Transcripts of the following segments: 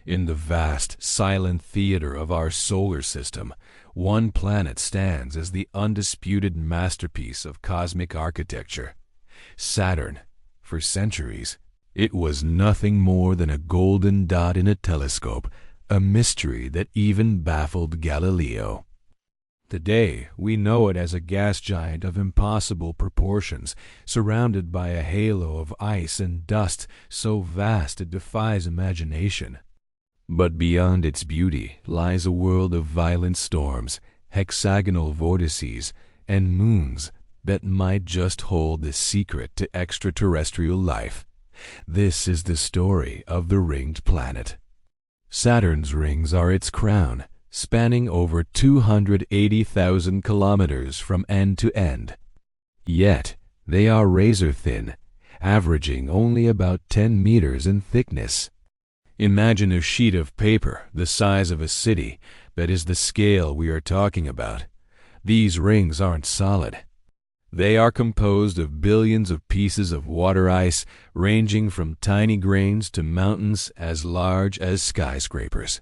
In the vast, silent theater of our solar system, one planet stands as the undisputed masterpiece of cosmic architecture. Saturn. For centuries, it was nothing more than a golden dot in a telescope, a mystery that even baffled Galileo. Today, we know it as a gas giant of impossible proportions, surrounded by a halo of ice and dust so vast it defies imagination. But beyond its beauty lies a world of violent storms, hexagonal vortices, and moons that might just hold the secret to extraterrestrial life. This is the story of the ringed planet. Saturn's rings are its crown, spanning over 280,000 kilometers from end to end. Yet, they are razor-thin, averaging only about 10 meters in thickness. Imagine a sheet of paper the size of a city that is the scale we are talking about. These rings aren't solid. They are composed of billions of pieces of water ice, ranging from tiny grains to mountains as large as skyscrapers.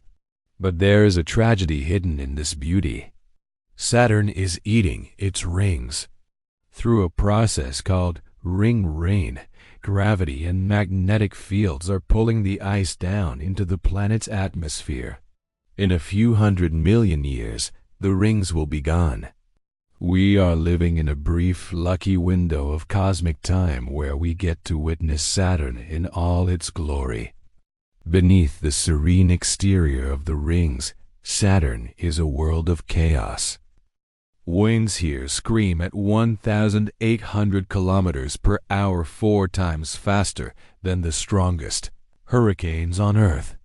But there is a tragedy hidden in this beauty. Saturn is eating its rings. Through a process called ring rain, gravity and magnetic fields are pulling the ice down into the planet's atmosphere. In a few 100 million years, the rings will be gone. We are living in a brief, lucky window of cosmic time where we get to witness Saturn in all its glory. Beneath the serene exterior of the rings, Saturn is a world of chaos. Winds here scream at 1,800 kilometers per hour, 4 times faster than the strongest hurricanes on Earth.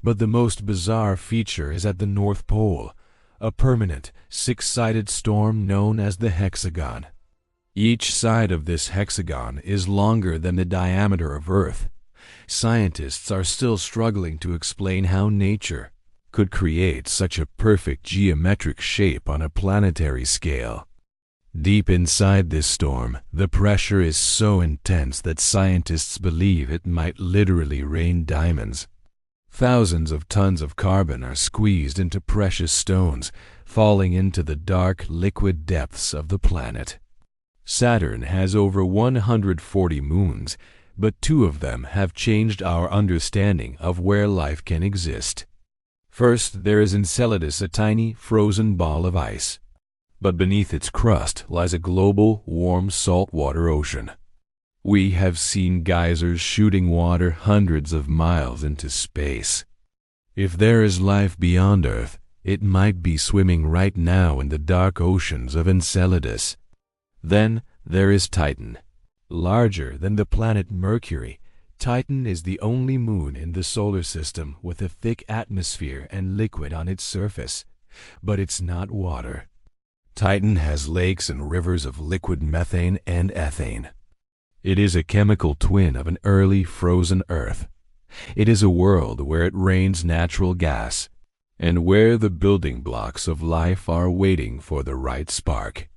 But the most bizarre feature is at the North Pole, a permanent, 6-sided storm known as the Hexagon. Each side of this hexagon is longer than the diameter of Earth. Scientists are still struggling to explain how nature could create such a perfect geometric shape on a planetary scale. Deep inside this storm, the pressure is so intense that scientists believe it might literally rain diamonds. Thousands of tons of carbon are squeezed into precious stones, falling into the dark, liquid depths of the planet. Saturn has over 140 moons, but 2 of them have changed our understanding of where life can exist. First, there is Enceladus, a tiny, frozen ball of ice. But beneath its crust lies a global, warm saltwater ocean. We have seen geysers shooting water hundreds of miles into space. If there is life beyond Earth, it might be swimming right now in the dark oceans of Enceladus. Then there is Titan. Larger than the planet Mercury, Titan is the only moon in the solar system with a thick atmosphere and liquid on its surface. But it's not water. Titan has lakes and rivers of liquid methane and ethane. It is a chemical twin of an early frozen Earth. It is a world where it rains natural gas, and where the building blocks of life are waiting for the right spark.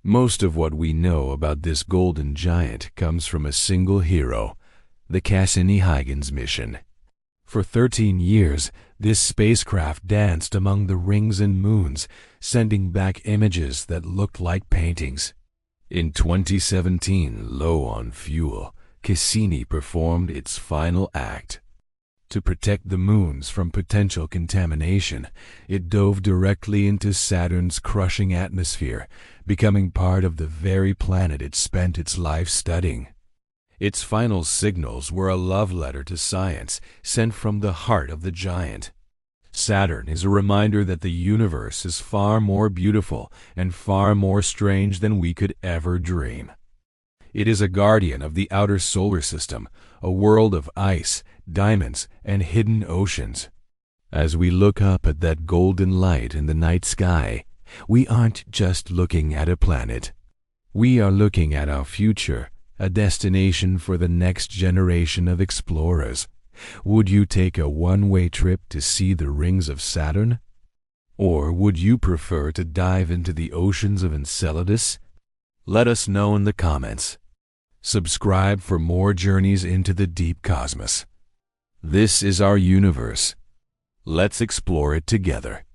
Most of what we know about this golden giant comes from a single hero, the Cassini-Huygens mission. For 13 years, this spacecraft danced among the rings and moons, sending back images that looked like paintings. In 2017, low on fuel, Cassini performed its final act. To protect the moons from potential contamination, it dove directly into Saturn's crushing atmosphere, becoming part of the very planet it spent its life studying. Its final signals were a love letter to science, sent from the heart of the giant. Saturn is a reminder that the universe is far more beautiful and far more strange than we could ever dream. It is a guardian of the outer solar system, a world of ice, diamonds, and hidden oceans. As we look up at that golden light in the night sky, we aren't just looking at a planet. We are looking at our future, a destination for the next generation of explorers. Would you take a one-way trip to see the rings of Saturn? Or would you prefer to dive into the oceans of Enceladus? Let us know in the comments. Subscribe for more journeys into the deep cosmos. This is our universe, Let's explore it together.